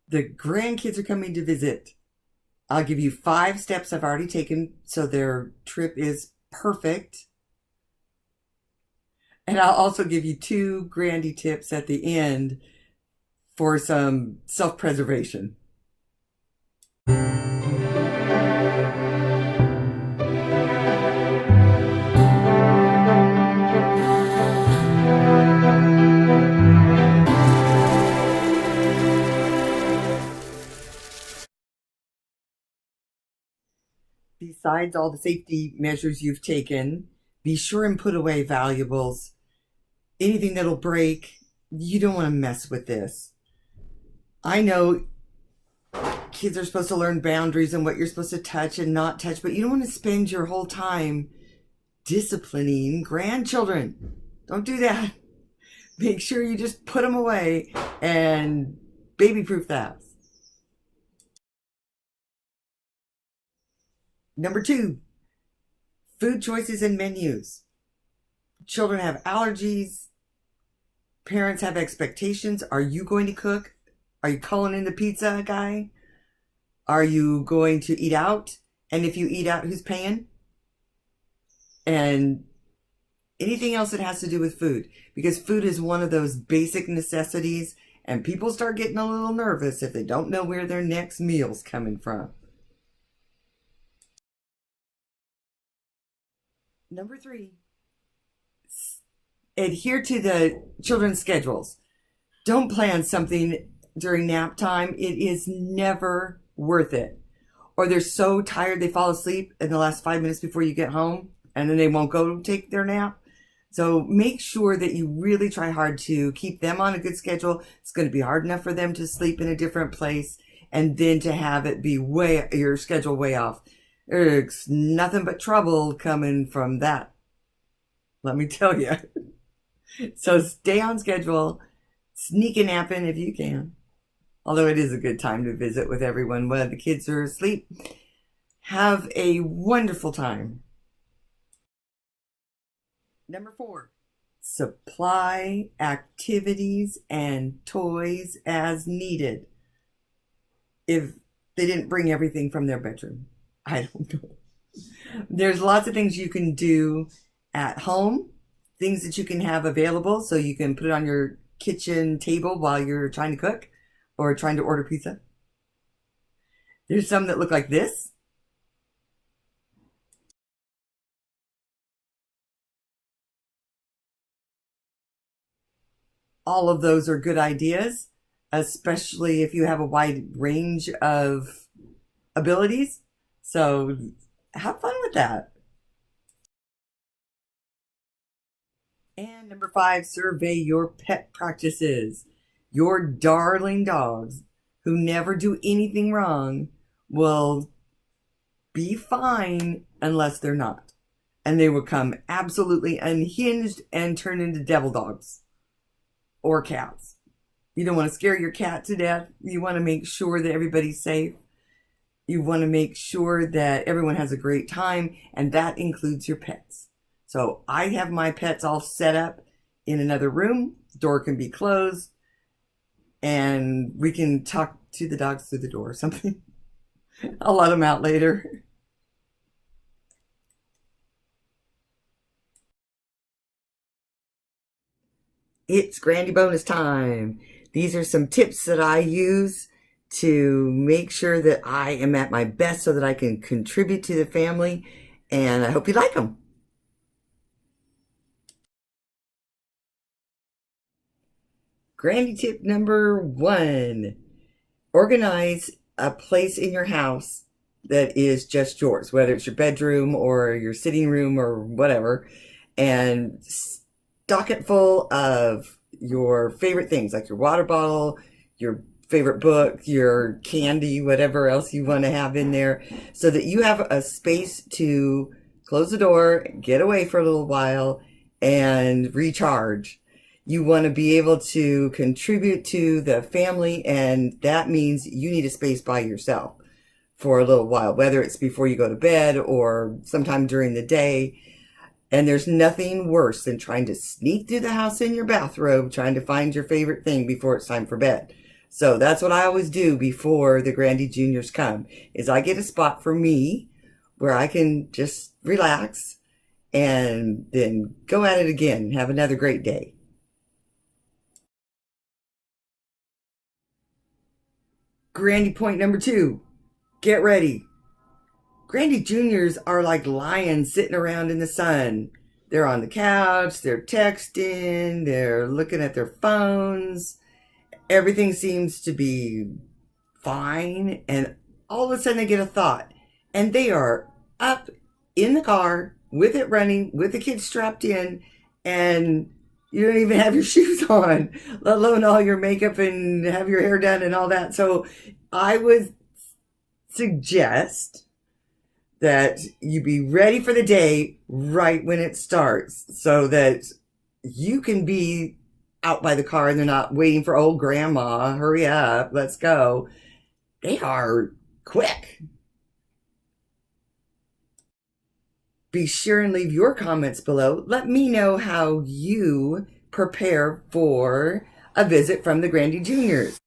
The grandkids are coming to visit. I'll give you 5 steps I've already taken so their trip is perfect. And I'll also give you 2 Grandi tips at the end for some self-preservation. Besides all the safety measures you've taken, be sure and put away valuables. Anything that'll break, you don't want to mess with this. I know kids are supposed to learn boundaries and what you're supposed to touch and not touch, but you don't want to spend your whole time disciplining grandchildren. Don't do that. Make sure you just put them away and baby-proof that. Number 2, food choices and menus. Children have allergies. Parents have expectations. Are you going to cook? Are you calling in the pizza guy? Are you going to eat out? And if you eat out, who's paying? And anything else that has to do with food. Because food is one of those basic necessities, and people start getting a little nervous if they don't know where their next meal's coming from. Number 3, adhere to the children's schedules. Don't plan something during nap time. It is never worth it. Or they're so tired they fall asleep in the last 5 minutes before you get home, and then they won't go take their nap. So make sure that you really try hard to keep them on a good schedule. It's going to be hard enough for them to sleep in a different place, and then to have it be your schedule way off. There's nothing but trouble coming from that. Let me tell you. So stay on schedule. Sneak a nap in if you can. Although it is a good time to visit with everyone when the kids are asleep. Have a wonderful time. Number 4, supply activities and toys as needed. If they didn't bring everything from their bedroom. I don't know. There's lots of things you can do at home, things that you can have available so you can put it on your kitchen table while you're trying to cook or trying to order pizza. There's some that look like this. All of those are good ideas, especially if you have a wide range of abilities. So have fun with that. And number 5, survey your pet practices. Your darling dogs who never do anything wrong will be fine unless they're not. And they will come absolutely unhinged and turn into devil dogs or cats. You don't want to scare your cat to death. You want to make sure that everybody's safe. You want to make sure that everyone has a great time, and that includes your pets. So I have my pets all set up in another room. The door can be closed, and we can talk to the dogs through the door or something. I'll let them out later. It's Grandi bonus time. These are some tips that I use to make sure that I am at my best so that I can contribute to the family, and I hope you like them. Grandi tip number 1, organize a place in your house that is just yours, whether it's your bedroom or your sitting room or whatever, and stock it full of your favorite things, like your water bottle, your favorite book, your candy, whatever else you want to have in there, so that you have a space to close the door, get away for a little while, and recharge. You want to be able to contribute to the family, and that means you need a space by yourself for a little while, whether it's before you go to bed or sometime during the day. And there's nothing worse than trying to sneak through the house in your bathrobe, trying to find your favorite thing before it's time for bed. So that's what I always do before the Grandi Juniors come, is I get a spot for me where I can just relax and then go at it again. Have another great day. Grandi point number 2. Get ready. Grandi Juniors are like lions sitting around in the sun. They're on the couch, they're texting, they're looking at their phones. Everything seems to be fine, and all of a sudden they get a thought, and they are up in the car with it running, with the kids strapped in, and you don't even have your shoes on, let alone all your makeup and have your hair done and all that. So I would suggest that you be ready for the day right when it starts, so that you can be out by the car and they're not waiting for old grandma. Hurry up, let's go. They are quick. Be sure and leave your comments below. Let me know how you prepare for a visit from the Grandi Juniors.